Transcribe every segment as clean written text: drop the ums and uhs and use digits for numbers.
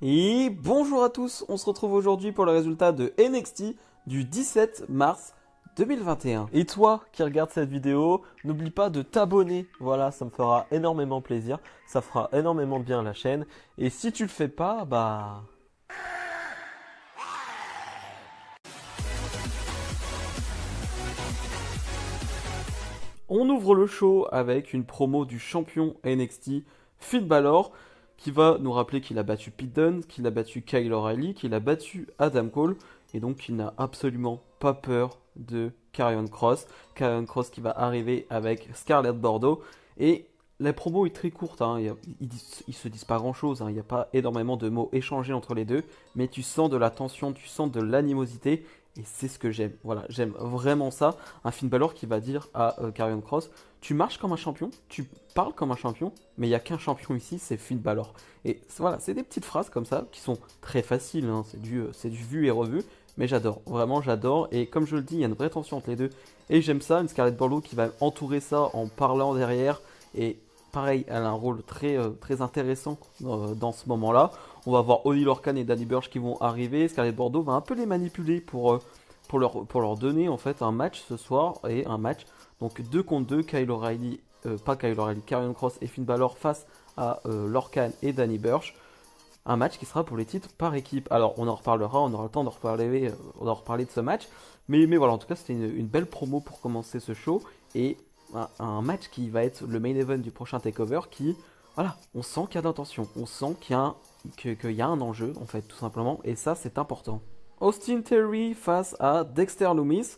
Et bonjour à tous, on se retrouve aujourd'hui pour le résultat de NXT du 17 mars 2021. Et toi qui regardes cette vidéo, n'oublie pas de t'abonner, voilà, ça me fera énormément plaisir, ça fera énormément bien à la chaîne. Et si tu le fais pas, bah... On ouvre le show avec une promo du champion NXT, Finn Balor, qui va nous rappeler qu'il a battu Pete Dunne, qu'il a battu Kyle O'Reilly, qu'il a battu Adam Cole, et donc qu'il n'a absolument pas peur de Karrion Kross. Karrion Kross qui va arriver avec Scarlett Bordeaux, et la promo est très courte, hein. Ils se disent pas grand chose, hein. Il n'y a pas énormément de mots échangés entre les deux, mais tu sens de la tension, tu sens de l'animosité, et c'est ce que j'aime. Voilà, j'aime vraiment ça. Un Finn Balor qui va dire à Karrion Kross, tu marches comme un champion, tu parles comme un champion, mais il n'y a qu'un champion ici, c'est Finn Balor. Et voilà, c'est des petites phrases comme ça qui sont très faciles, hein. C'est du vu et revu, mais j'adore, vraiment j'adore. Et comme je le dis, il y a une vraie tension entre les deux. Et j'aime ça, une Scarlett Bordeaux qui va entourer ça en parlant derrière. Et pareil, elle a un rôle très intéressant dans ce moment-là. On va voir Oni Lorcan et Danny Burch qui vont arriver. Scarlett Bordeaux va un peu les manipuler pour leur donner en fait un match ce soir et un match donc 2 contre 2, Kyle O'Reilly, pas Kyle O'Reilly, Karrion Kross et Finn Balor face à Lorcan et Danny Burch. Un match qui sera pour les titres par équipe. Alors on en reparlera, on aura le temps d'en reparler, on en reparler de ce match. Mais voilà, en tout cas c'était une belle promo pour commencer ce show. Et un match qui va être le main event du prochain takeover qui, voilà, on sent qu'il y a de l'intention. On sent qu'il y a un enjeu en fait tout simplement. Et ça c'est important. Austin Theory face à Dexter Lumis.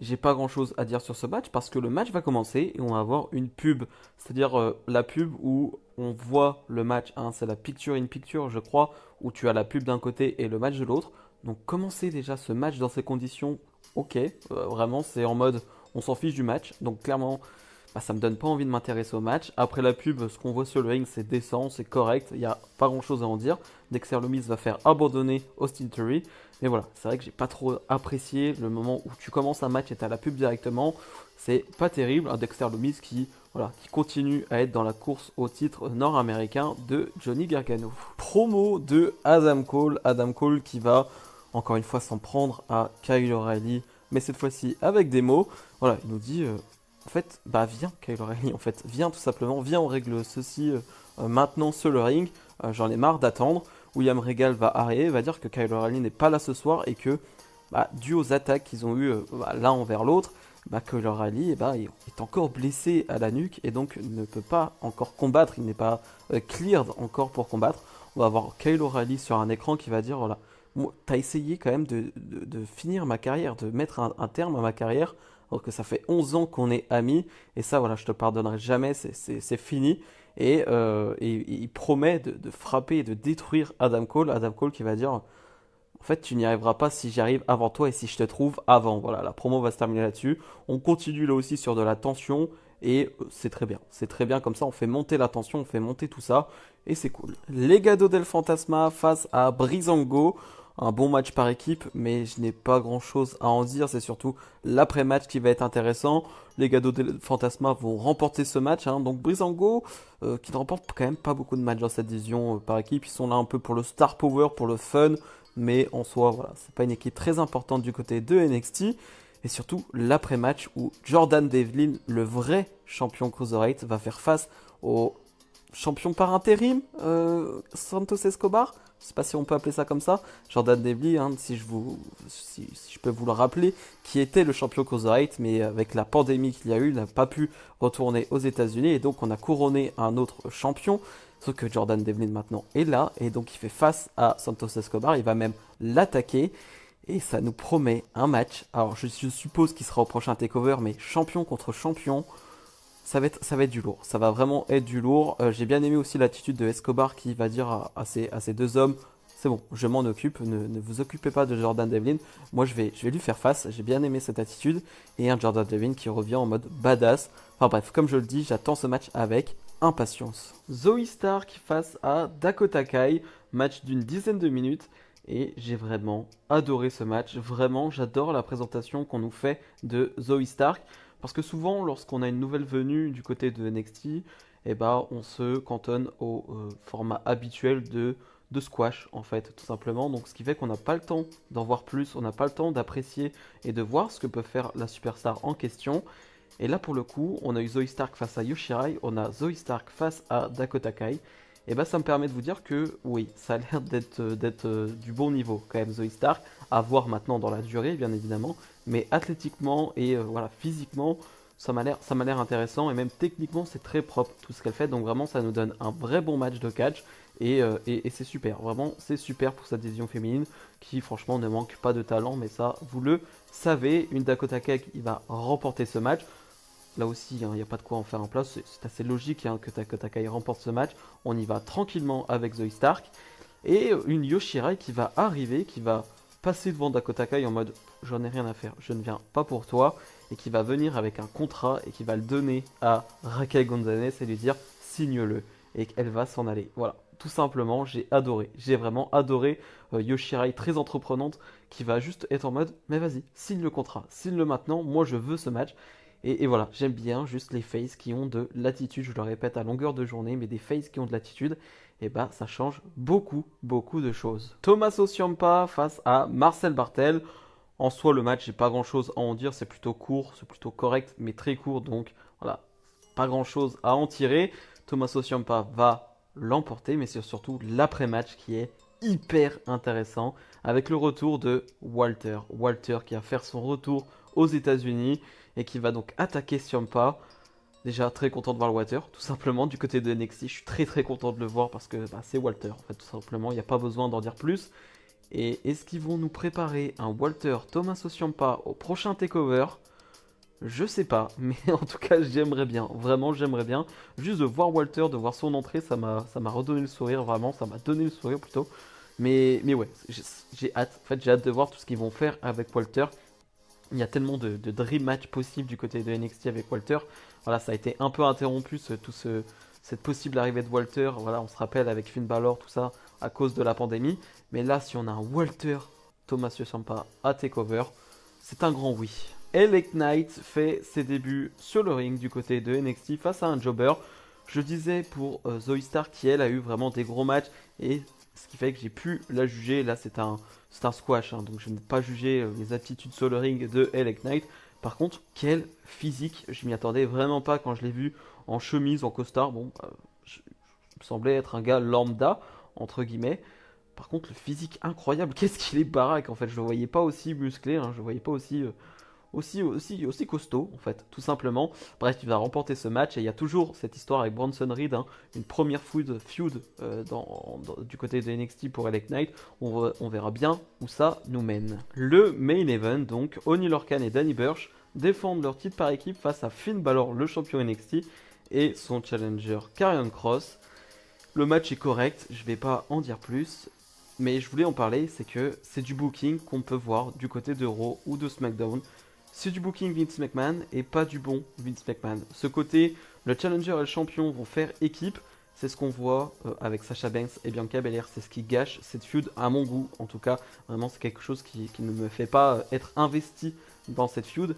J'ai pas grand chose à dire sur ce match parce que le match va commencer et on va avoir une pub. C'est-à-dire la pub où on voit le match, hein, c'est la picture in picture, je crois, où tu as la pub d'un côté et le match de l'autre. Donc commencer déjà ce match dans ces conditions, ok, vraiment c'est en mode on s'en fiche du match. Donc clairement, bah, ça me donne pas envie de m'intéresser au match. Après la pub, ce qu'on voit sur le ring, c'est décent, c'est correct, il n'y a pas grand chose à en dire. Dexter Lumis va faire abandonner Austin Theory. Mais voilà, c'est vrai que j'ai pas trop apprécié le moment où tu commences un match et t'as la pub directement. C'est pas terrible. Un Dexter Lumis qui continue à être dans la course au titre nord-américain de Johnny Gargano. Promo de Adam Cole. Adam Cole qui va encore une fois s'en prendre à Kyle O'Reilly, mais cette fois-ci avec des mots. Voilà, il nous dit en fait, bah viens Kyle O'Reilly, en fait, viens tout simplement, viens on règle ceci maintenant sur le ring. J'en ai marre d'attendre. William Regal va arriver, va dire que Kyle O'Reilly n'est pas là ce soir et que, bah, dû aux attaques qu'ils ont eues l'un envers l'autre, bah, Kyle O'Reilly est encore blessé à la nuque et donc ne peut pas encore combattre, il n'est pas cleared encore pour combattre. On va voir Kyle O'Reilly sur un écran qui va dire, voilà, t'as essayé quand même de finir ma carrière, de mettre un terme à ma carrière, alors que ça fait 11 ans qu'on est amis, et ça, voilà, je te pardonnerai jamais, c'est fini. Et il promet de frapper et de détruire Adam Cole. Adam Cole qui va dire, en fait, tu n'y arriveras pas si j'y arrive avant toi et si je te trouve avant. Voilà, la promo va se terminer là-dessus. On continue là aussi sur de la tension et c'est très bien. C'est très bien comme ça, on fait monter la tension, on fait monter tout ça et c'est cool. Legado del Fantasma face à Breezango. Un bon match par équipe, mais je n'ai pas grand chose à en dire. C'est surtout l'après-match qui va être intéressant. Les Legado del Fantasma vont remporter ce match, hein. Donc Breezango, qui ne remporte quand même pas beaucoup de matchs dans cette division par équipe. Ils sont là un peu pour le star power, pour le fun. Mais en soi, voilà, c'est pas une équipe très importante du côté de NXT. Et surtout, l'après-match où Jordan Devlin, le vrai champion Cruiserweight, va faire face au champion par intérim, Santos Escobar. Je sais pas si on peut appeler ça comme ça. Jordan Devlin, hein, si je peux vous le rappeler, qui était le champion Cruiserweight, mais avec la pandémie qu'il y a eu, il n'a pas pu retourner aux États-Unis. Et donc, on a couronné un autre champion. Sauf que Jordan Devlin maintenant est là et donc il fait face à Santos Escobar. Il va même l'attaquer et ça nous promet un match. Alors je suppose qu'il sera au prochain takeover, mais champion contre champion, ça va être du lourd. Ça va vraiment être du lourd. J'ai bien aimé aussi l'attitude de Escobar qui va dire à ces deux hommes, c'est bon, je m'en occupe, ne vous occupez pas de Jordan Devlin. Moi je vais lui faire face. J'ai bien aimé cette attitude. Et un Jordan Devlin qui revient en mode badass. Enfin bref, comme je le dis, j'attends ce match avec impatience. Zoe Stark face à Dakota Kai, match d'une dizaine de minutes. Et j'ai vraiment adoré ce match. Vraiment, j'adore la présentation qu'on nous fait de Zoe Stark. Parce que souvent, lorsqu'on a une nouvelle venue du côté de NXT, eh ben, on se cantonne au format habituel de de squash en fait, tout simplement. Donc ce qui fait qu'on n'a pas le temps d'en voir plus, on n'a pas le temps d'apprécier et de voir ce que peut faire la superstar en question. Et là pour le coup, on a eu Zoe Stark face à Yoshirai, on a Zoe Stark face à Dakota Kai. Et bah ça me permet de vous dire que oui, ça a l'air d'être du bon niveau quand même Zoe Stark, à voir maintenant dans la durée bien évidemment, mais athlétiquement et voilà physiquement, ça m'a l'air intéressant et même techniquement c'est très propre tout ce qu'elle fait, donc vraiment ça nous donne un vrai bon match de catch et c'est super, vraiment c'est super pour cette division féminine qui franchement ne manque pas de talent, mais ça vous le savez, une Dakota Kai qui va remporter ce match. Là aussi, il n'y a pas de quoi en faire un plat. C'est assez logique que Dakota Kai remporte ce match. On y va tranquillement avec Zoe Stark. Et une Yoshirai qui va arriver, qui va passer devant Dakota Kai en mode j'en ai rien à faire, je ne viens pas pour toi. Et qui va venir avec un contrat et qui va le donner à Raquel Gonzalez et lui dire signe-le. Et qu'elle va s'en aller. Voilà, tout simplement, j'ai adoré. J'ai vraiment adoré Yoshirai très entreprenante qui va juste être en mode mais vas-y, signe le contrat, signe-le maintenant, moi je veux ce match. Et voilà, j'aime bien juste les faces qui ont de l'attitude, je le répète à longueur de journée, mais des faces qui ont de l'attitude, et bah ça change beaucoup, beaucoup de choses. Tommaso Ciampa face à Marcel Barthel. En soi, le match, j'ai pas grand chose à en dire, c'est plutôt court, c'est plutôt correct, mais très court, donc voilà, pas grand chose à en tirer. Tommaso Ciampa va l'emporter, mais c'est surtout l'après-match qui est hyper intéressant, avec le retour de Walter. Walter qui va faire son retour aux États-Unis et qui va donc attaquer Ciampa. Déjà très content de voir le Walter, tout simplement du côté de NXT. Je suis très très content de le voir parce que bah, c'est Walter, en fait, tout simplement. Il n'y a pas besoin d'en dire plus. Et est-ce qu'ils vont nous préparer un Walter Tommaso Ciampa au prochain takeover? Je sais pas, mais en tout cas j'aimerais bien, vraiment j'aimerais bien. Juste de voir Walter, de voir son entrée, ça m'a redonné le sourire, vraiment, ça m'a donné le sourire plutôt. Mais ouais, j'ai hâte, en fait j'ai hâte de voir tout ce qu'ils vont faire avec Walter. Il y a tellement de dream match possibles du côté de NXT avec Walter. Voilà, ça a été un peu interrompu, cette possible arrivée de Walter. Voilà, on se rappelle avec Finn Balor, tout ça, à cause de la pandémie. Mais là, si on a un Walter Thomas Ciampa à TakeOver, c'est un grand oui. LA Knight fait ses débuts sur le ring du côté de NXT face à un jobber. Je disais pour Zoe Stark qui elle a eu vraiment des gros matchs et ce qui fait que j'ai pu la juger. Là c'est un squash, hein, donc je n'ai pas jugé les aptitudes sur le ring de LA Knight. Par contre, quel physique, je m'y attendais vraiment pas quand je l'ai vu en chemise, en costard. Bon, je me semblait être un gars lambda, entre guillemets. Par contre, le physique incroyable, qu'est-ce qu'il est baraque en fait. Je le voyais pas aussi musclé, hein, je le voyais pas aussi costaud, en fait, tout simplement. Bref, il va remporter ce match et il y a toujours cette histoire avec Bronson Reed, hein, une première feud du côté de NXT pour LA Knight. On verra bien où ça nous mène. Le main event, donc, Oney Lorcan et Danny Burch défendent leur titre par équipe face à Finn Balor, le champion NXT, et son challenger Karrion Kross. Le match est correct, je vais pas en dire plus. Mais je voulais en parler, c'est que c'est du booking qu'on peut voir du côté de Raw ou de SmackDown. C'est du booking Vince McMahon et pas du bon Vince McMahon. Ce côté, le challenger et le champion vont faire équipe. C'est ce qu'on voit avec Sasha Banks et Bianca Belair. C'est ce qui gâche cette feud à mon goût. En tout cas, vraiment, c'est quelque chose qui ne me fait pas être investi dans cette feud.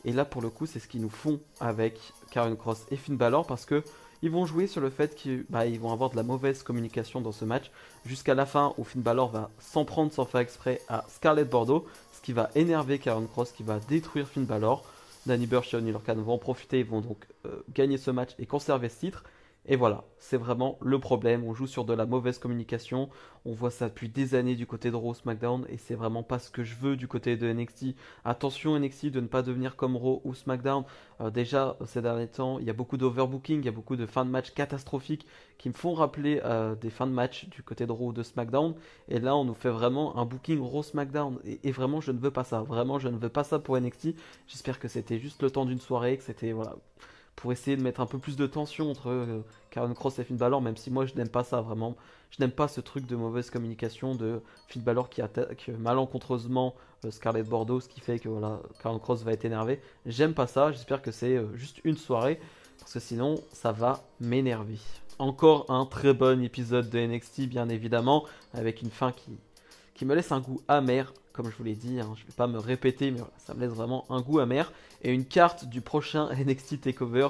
Et là, pour le coup, c'est ce qu'ils nous font avec Karrion Kross et Finn Balor parce que ils vont jouer sur le fait qu'ils vont avoir de la mauvaise communication dans ce match jusqu'à la fin où Finn Balor va s'en prendre sans faire exprès à Scarlett Bordeaux, ce qui va énerver Karrion Kross, qui va détruire Finn Balor. Danny Burch et Oney Lorcan vont en profiter, ils vont donc gagner ce match et conserver ce titre. Et voilà, c'est vraiment le problème. On joue sur de la mauvaise communication. On voit ça depuis des années du côté de Raw, SmackDown, et c'est vraiment pas ce que je veux du côté de NXT. Attention NXT de ne pas devenir comme Raw ou SmackDown. Déjà, ces derniers temps, il y a beaucoup d'overbooking, il y a beaucoup de fins de match catastrophiques qui me font rappeler des fins de match du côté de Raw ou de SmackDown. Et là, on nous fait vraiment un booking Raw SmackDown. Et vraiment, je ne veux pas ça. Vraiment, je ne veux pas ça pour NXT. J'espère que c'était juste le temps d'une soirée, que c'était voilà, pour essayer de mettre un peu plus de tension entre Karrion Kross et Finn Balor, même si moi je n'aime pas ça vraiment. Je n'aime pas ce truc de mauvaise communication de Finn Balor qui attaque malencontreusement Scarlett Bordeaux, ce qui fait que voilà, Karrion Kross va être énervé. J'aime pas ça, j'espère que c'est juste une soirée, parce que sinon ça va m'énerver. Encore un très bon épisode de NXT, bien évidemment, avec une fin qui me laisse un goût amer, comme je vous l'ai dit, hein, je ne vais pas me répéter, mais voilà, ça me laisse vraiment un goût amer. Et une carte du prochain NXT TakeOver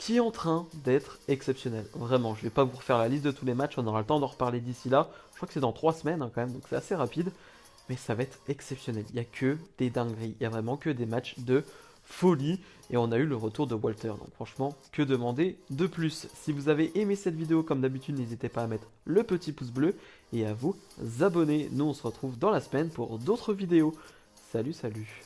qui est en train d'être exceptionnel. Vraiment, je vais pas vous refaire la liste de tous les matchs, on aura le temps d'en reparler d'ici là. Je crois que c'est dans 3 semaines hein, quand même, donc c'est assez rapide. Mais ça va être exceptionnel. Il n'y a que des dingueries, il n'y a vraiment que des matchs de folie. Et on a eu le retour de Walter, donc franchement, que demander de plus? Si vous avez aimé cette vidéo, comme d'habitude, n'hésitez pas à mettre le petit pouce bleu et à vous abonner. Nous, on se retrouve dans la semaine pour d'autres vidéos. Salut, salut!